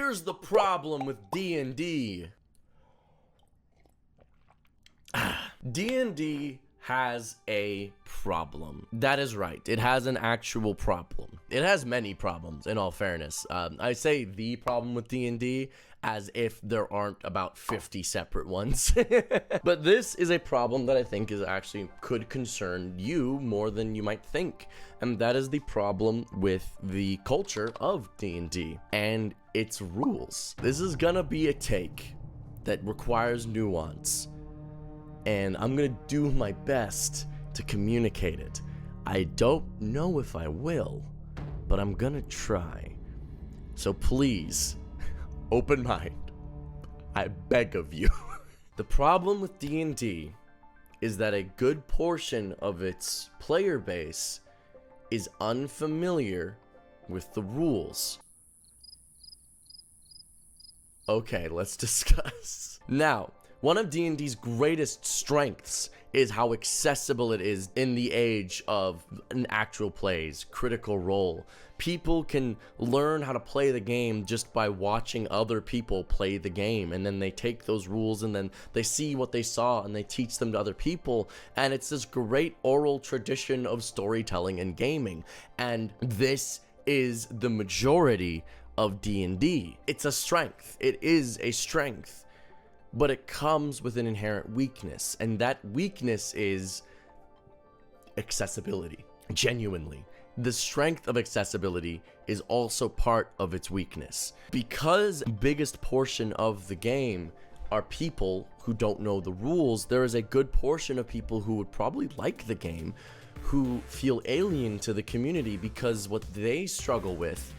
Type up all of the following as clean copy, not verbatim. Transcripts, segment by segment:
Here's the problem with D&D. D&D has a problem. That is right. It has an actual problem. It has many problems, in all fairness. I say the problem with D&D as if there aren't about 50 separate ones. But this is a problem that I think is actually could concern you more than you might think. And that is the problem with the culture of D&D and its rules. This is gonna be a take that requires nuance, and I'm gonna do my best to communicate it. I don't know if I will, but I'm gonna try. So please, open mind. I beg of you. The problem with D&D is that a good portion of its player base is unfamiliar with the rules. Okay, let's discuss. Now, one of D&D's greatest strengths is how accessible it is in the age of an actual plays, Critical Role. People can learn how to play the game just by watching other people play the game, and then they take those rules and then they see what they saw and they teach them to other people, and it's this great oral tradition of storytelling and gaming, and this is the majority of D&D. It's a strength. It is a strength. But it comes with an inherent weakness, and that weakness is accessibility. Genuinely. The strength of accessibility is also part of its weakness. Because the biggest portion of the game are people who don't know the rules, there is a good portion of people who would probably like the game who feel alien to the community because what they struggle with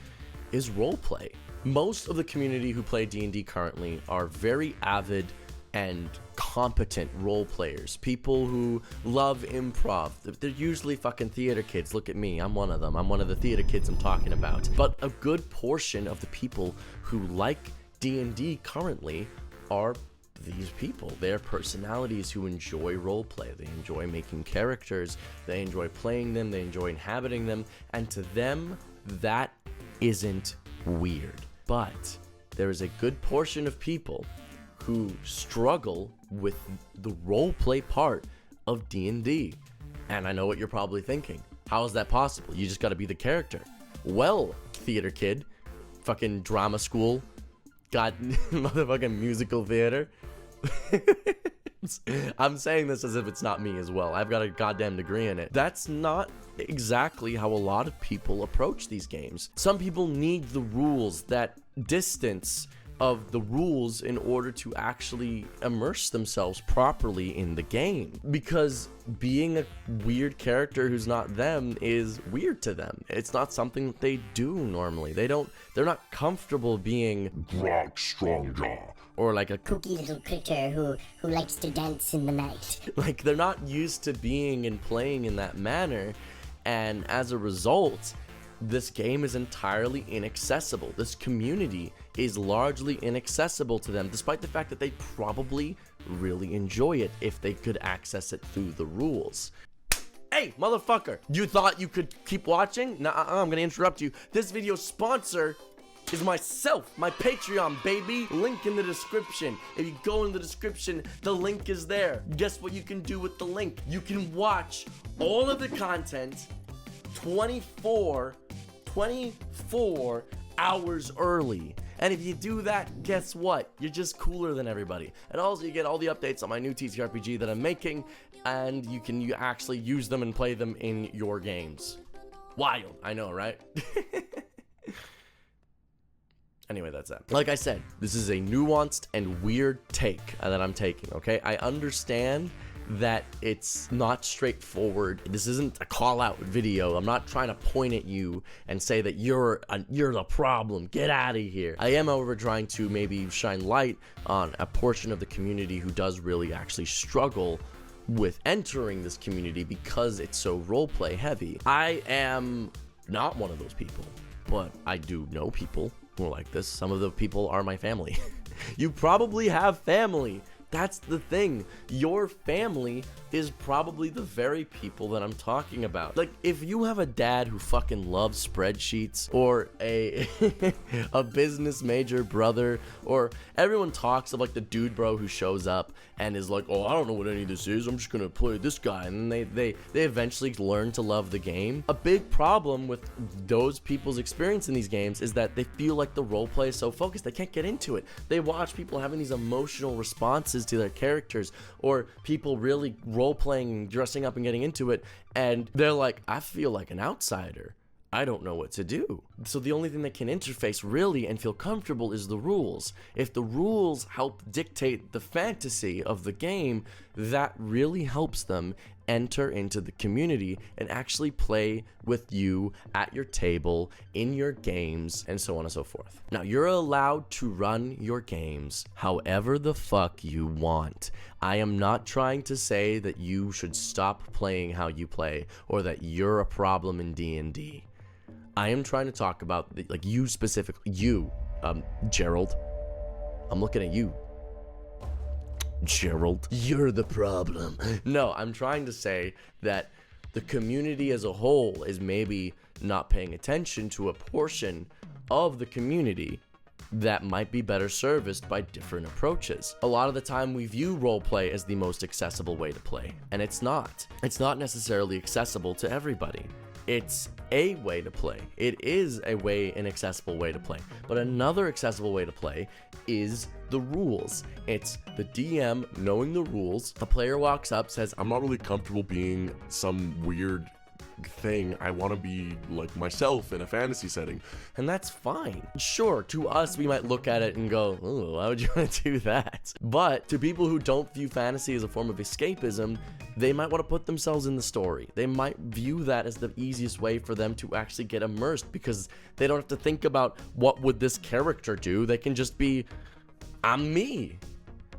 is roleplay. Most of the community who play D&D currently are very avid and competent role players. People who love improv. They're usually fucking theater kids. Look at me, I'm one of them. I'm one of the theater kids I'm talking about. But a good portion of the people who like D&D currently are these people. They're personalities who enjoy roleplay. They enjoy making characters. They enjoy playing them. They enjoy inhabiting them. And to them, that isn't weird. But there is a good portion of people who struggle with the roleplay part of D&D. And I know what you're probably thinking. How is that possible? You just gotta be the character. Well, theater kid, fucking drama school, got motherfucking musical theater. I'm saying this as if it's not me as well. I've got a goddamn degree in it. That's not exactly how a lot of people approach these games. Some people need the rules, that distance of the rules, in order to actually immerse themselves properly in the game. Because being a weird character who's not them is weird to them. It's not something that they do normally. They're not comfortable being Grog Strongjaw, or like a kooky little critter who likes to dance in the night. Like, they're not used to being and playing in that manner, and as a result, this game is entirely inaccessible. This community is largely inaccessible to them, despite the fact that they probably really enjoy it if they could access it through the rules. Hey, motherfucker, you thought you could keep watching? Nah, I'm gonna interrupt you. This video's sponsor is myself, my Patreon, baby. Link in the description. If you go in the description, the link is there. Guess what you can do with the link? You can watch all of the content 24 hours early. And if you do that, guess what? You're just cooler than everybody. And also you get all the updates on my new TTRPG that I'm making, and you actually use them and play them in your games. Wild, I know, right? Anyway, that's that. Like I said, this is a nuanced and weird take that I'm taking, okay? I understand that it's not straightforward. This isn't a call-out video. I'm not trying to point at you and say that you're the problem. Get out of here. I am, however, trying to maybe shine light on a portion of the community who does really actually struggle with entering this community because it's so roleplay heavy. I am not one of those people, but I do know people who are like this. Some of the people are my family. You probably have family. That's the thing. Your family is probably the very people that I'm talking about. Like, if you have a dad who fucking loves spreadsheets, or a a business major brother, or everyone talks of like the dude bro who shows up and is like, oh, I don't know what any of this is, I'm just gonna play this guy, and they eventually learn to love the game. A big problem with those people's experience in these games is that they feel like the roleplay is so focused they can't get into it. They watch people having these emotional responses to their characters, or people really role-playing, dressing up and getting into it, and they're like, I feel like an outsider. I don't know what to do. So the only thing that can interface really and feel comfortable is the rules. If the rules help dictate the fantasy of the game, that really helps them enter into the community and actually play with you at your table, in your games, and so on and so forth. Now, you're allowed to run your games however the fuck you want. I am not trying to say that you should stop playing how you play, or that you're a problem in D&D. I am trying to talk about, like, you specifically, you, Gerald. I'm looking at you, Gerald. You're the problem. No, I'm trying to say that the community as a whole is maybe not paying attention to a portion of the community that might be better serviced by different approaches. A lot of the time we view roleplay as the most accessible way to play, and it's not. It's not necessarily accessible to everybody. It's a way to play. It is an accessible way to play. But another accessible way to play is the rules. It's the DM knowing the rules. The player walks up, says, I'm not really comfortable being some weird thing. I want to be like myself in a fantasy setting. And that's fine. Sure, to us, we might look at it and go, oh, why would you want to do that? But to people who don't view fantasy as a form of escapism, they might want to put themselves in the story. They might view that as the easiest way for them to actually get immersed, because they don't have to think about what would this character do. They can just be, I'm me.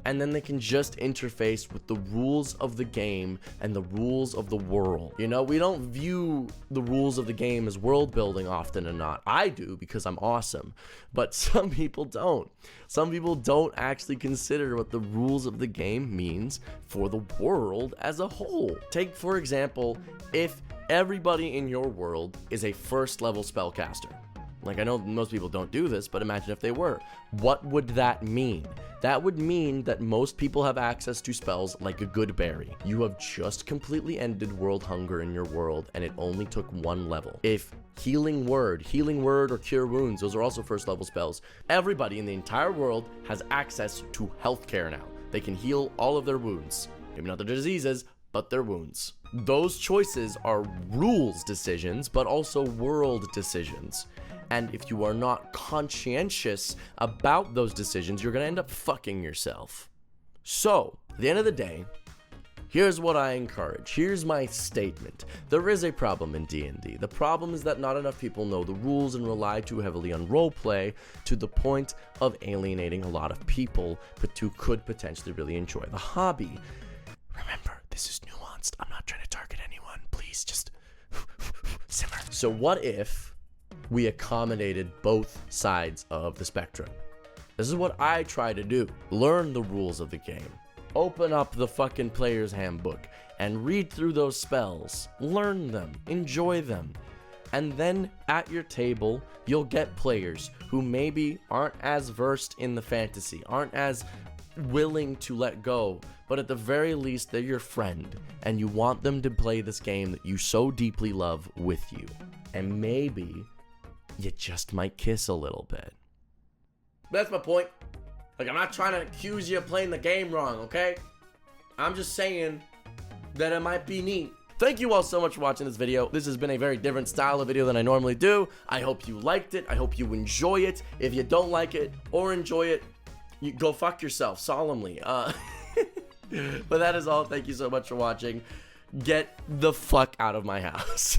And then they can just interface with the rules of the game and the rules of the world. You know, we don't view the rules of the game as world building often or not. I do, because I'm awesome. But some people don't. Some people don't actually consider what the rules of the game means for the world as a whole. Take, for example, if everybody in your world is a first level spellcaster. Like, I know most people don't do this, but imagine if they were. What would that mean? That would mean that most people have access to spells like a good berry. You have just completely ended world hunger in your world, and it only took one level. If healing word or cure wounds, those are also first level spells. Everybody in the entire world has access to healthcare now. They can heal all of their wounds. Maybe not their diseases, but their wounds. Those choices are rules decisions, but also world decisions. And if you are not conscientious about those decisions, you're going to end up fucking yourself. So, at the end of the day, here's what I encourage. Here's my statement. There is a problem in D&D. The problem is that not enough people know the rules and rely too heavily on roleplay, to the point of alienating a lot of people, but who could potentially really enjoy the hobby. Remember, this is nuanced. I'm not trying to target anyone. Please just simmer. So what if we accommodated both sides of the spectrum? This is what I try to do. Learn the rules of the game. Open up the fucking player's handbook and read through those spells. Learn them. Enjoy them. And then at your table, you'll get players who maybe aren't as versed in the fantasy, aren't as willing to let go, but at the very least, they're your friend, and you want them to play this game that you so deeply love with you. And maybe you just might kiss a little bit. That's my point. Like, I'm not trying to accuse you of playing the game wrong, okay? I'm just saying that it might be neat. Thank you all so much for watching this video. This has been a very different style of video than I normally do. I hope you liked it. I hope you enjoy it. If you don't like it or enjoy it, you go fuck yourself, solemnly. But that is all. Thank you so much for watching. Get the fuck out of my house.